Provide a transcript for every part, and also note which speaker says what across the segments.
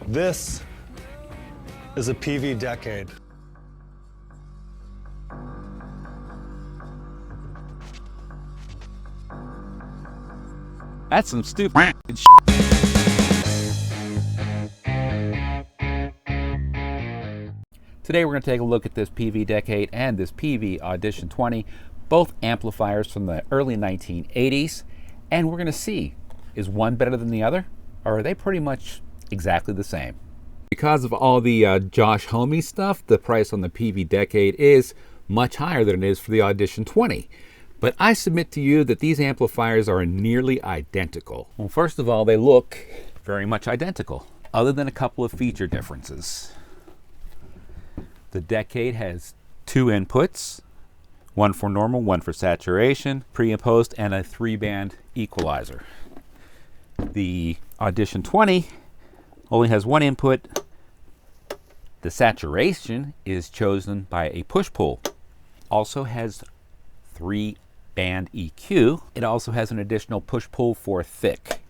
Speaker 1: This is a Peavey Decade.
Speaker 2: That's some stupid shit. Today we're going to take a look at this Peavey Decade and this Peavey Audition 20, both amplifiers from the early 1980s, and we're going to see, is one better than the other, or are they pretty much exactly the same? Because of all the Josh Homme stuff, the price on the Peavey Decade is much higher than it is for the Audition 20. But I submit to you that these amplifiers are nearly identical. Well, first of all, they look very much identical, other than a couple of feature differences. The Decade has two inputs, one for normal, one for saturation, pre and post, and a 3-band equalizer. The Audition 20 only has one input. The saturation is chosen by a push-pull. Also has 3-band EQ. It also has an additional push-pull for thick.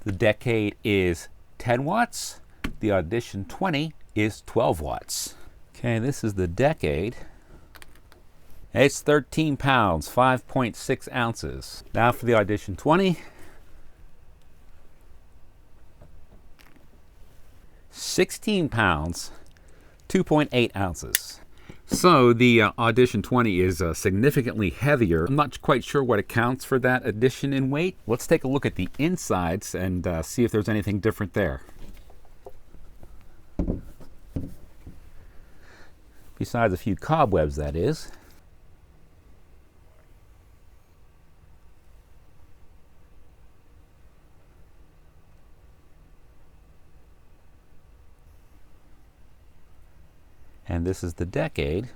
Speaker 2: The Decade is 10 watts. The Audition 20 is 12 watts. Okay, this is the Decade. It's 13 pounds, 5.6 ounces. Now for the Audition 20. 16 pounds, 2.8 ounces. So the Audition 20 is significantly heavier. I'm not quite sure what accounts for that addition in weight. Let's take a look at the insides and see if there's anything different there. Besides a few cobwebs, that is. And this is the Decade.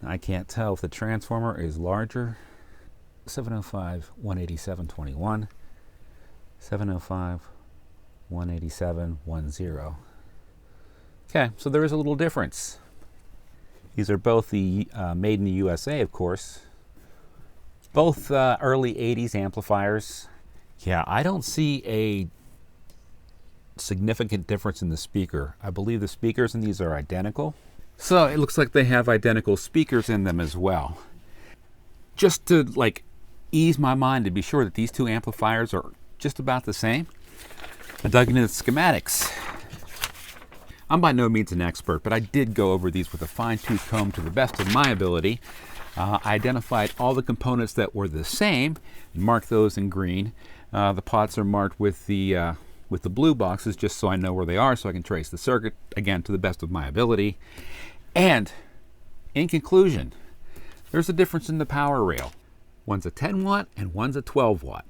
Speaker 2: I can't tell if the transformer is larger. 705, 187, 21. 705, 187, 10. Okay, so there is a little difference. These are both the made in the USA, of course. Both early 80s amplifiers. Yeah, I don't see a significant difference in the speaker. I believe the speakers in these are identical. So it looks like they have identical speakers in them as well. Just to ease my mind to be sure that these two amplifiers are just about the same, I dug into the schematics. I'm by no means an expert, but I did go over these with a fine-tooth comb to the best of my ability. I identified all the components that were the same and marked those in green. The pots are marked with the blue boxes just so I know where they are, so I can trace the circuit, again, to the best of my ability. And in conclusion, there's a difference in the power rail. One's a 10 watt and one's a 12 watt.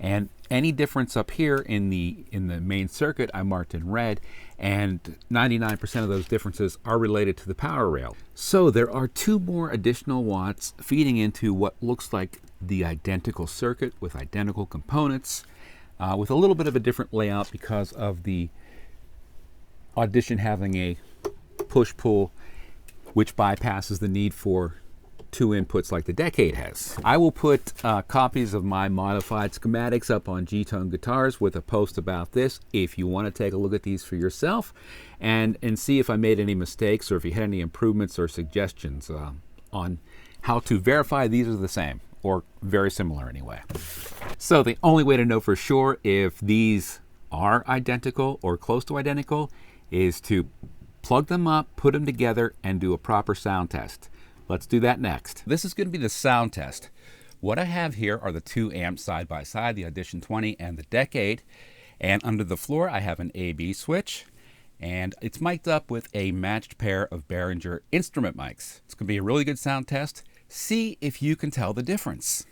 Speaker 2: And any difference up here in the main circuit I marked in red, and 99% of those differences are related to the power rail. So there are two more additional watts feeding into what looks like the identical circuit with identical components, with a little bit of a different layout because of the Audition having a push-pull, which bypasses the need for two inputs like the Decade has. I will put copies of my modified schematics up on GTone Guitars with a post about this if you want to take a look at these for yourself and see if I made any mistakes or if you had any improvements or suggestions on how to verify these are the same or very similar anyway. So the only way to know for sure if these are identical or close to identical is to plug them up, put them together, and do a proper sound test. Let's do that next. This is going to be the sound test. What I have here are the two amps side by side, the Audition 20 and the Decade. And under the floor, I have an A/B switch. And it's mic'd up with a matched pair of Behringer instrument mics. It's going to be a really good sound test. See if you can tell the difference.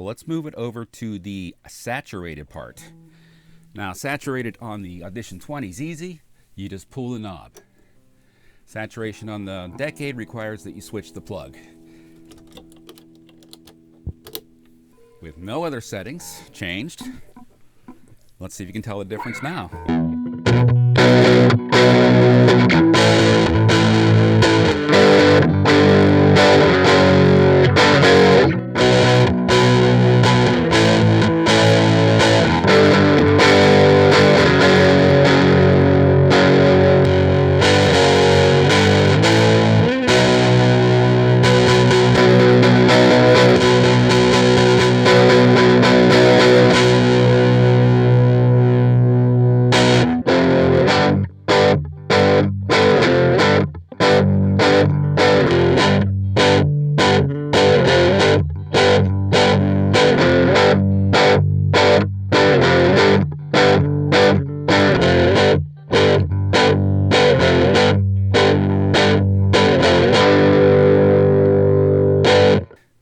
Speaker 2: let's move it over to the saturated part. Now, saturated on the Audition 20 is easy. You just pull the knob. Saturation on the Decade requires that you switch the plug. With no other settings changed, let's see if you can tell the difference now.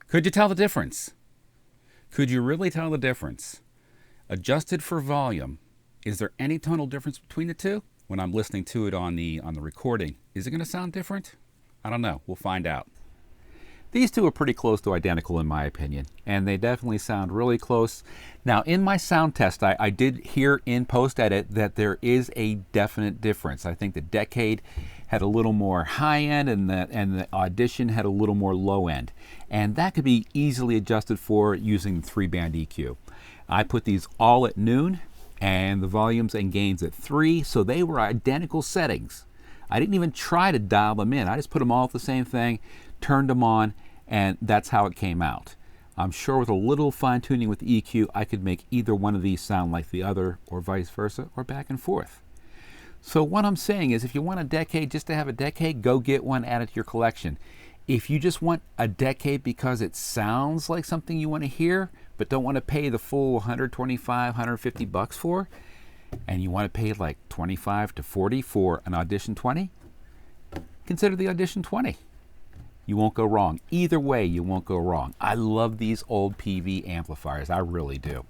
Speaker 2: Could you tell the difference? Could you really tell the difference? Adjusted for volume, is there any tonal difference between the two? When I'm listening to it on the recording, is it going to sound different? I don't know. We'll find out. These two are pretty close to identical in my opinion, and they definitely sound really close. Now, in my sound test, I did hear in post-edit that there is a definite difference. I think the Decade had a little more high end and the Audition had a little more low end. And that could be easily adjusted for using the 3-band EQ. I put these all at noon and the volumes and gains at 3, so they were identical settings. I didn't even try to dial them in. I just put them all at the same thing, turned them on, and that's how it came out. I'm sure with a little fine tuning with the EQ, I could make either one of these sound like the other, or vice versa, or back and forth. So what I'm saying is, if you want a Decade just to have a Decade, go get one, add it to your collection. If you just want a Decade because it sounds like something you want to hear, but don't want to pay the full 125, 150 bucks for, and you want to pay like 25 to 40 for an Audition 20, consider the Audition 20. You won't go wrong. Either way, you won't go wrong. I love these old Peavey amplifiers. I really do.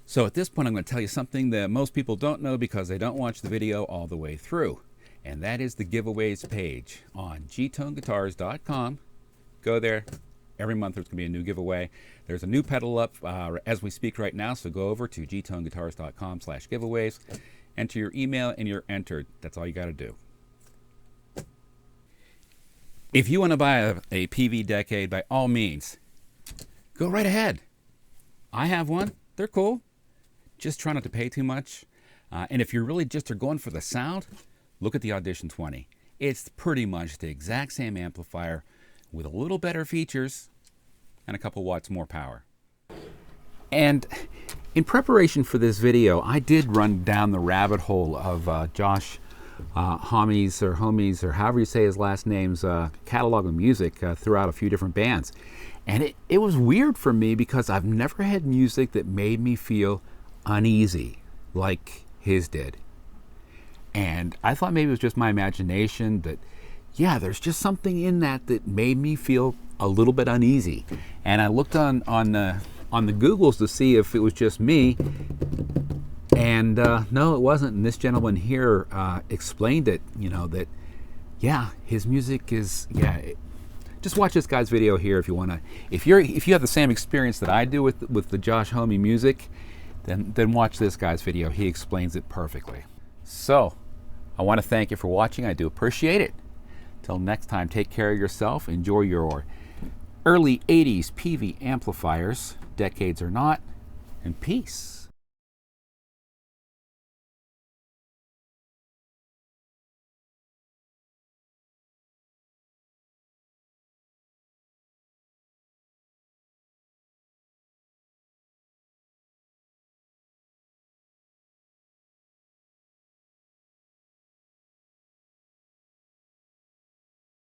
Speaker 2: So at this point, I'm going to tell you something that most people don't know because they don't watch the video all the way through. And that is the giveaways page on GToneGuitars.com. Go there. Every month there's going to be a new giveaway. There's a new pedal up as we speak right now, so go over to GToneGuitars.com/giveaways. Enter your email and you're entered. That's all you got to do. If you want to buy a Peavey Decade, by all means, go right ahead. I have one. They're cool. Just try not to pay too much. And if you're really just are going for the sound, look at the Audition 20. It's pretty much the exact same amplifier with a little better features and a couple watts more power. And in preparation for this video, I did run down the rabbit hole of Josh Homme's or however you say his last name's catalog of music throughout a few different bands. And it was weird for me because I've never had music that made me feel uneasy like his did. And I thought maybe it was just my imagination, that yeah, there's just something in that made me feel a little bit uneasy. And I looked on the Googles to see if it was just me, and no, it wasn't. And this gentleman here explained it, that yeah, his music is, just watch this guy's video here if you want to. If you have the same experience that I do with the Josh Homme music, then watch this guy's video. He explains it perfectly. So I want to thank you for watching. I do appreciate it. Till next time, take care of yourself. Enjoy your early 80s Peavey amplifiers, Decades or not, and peace.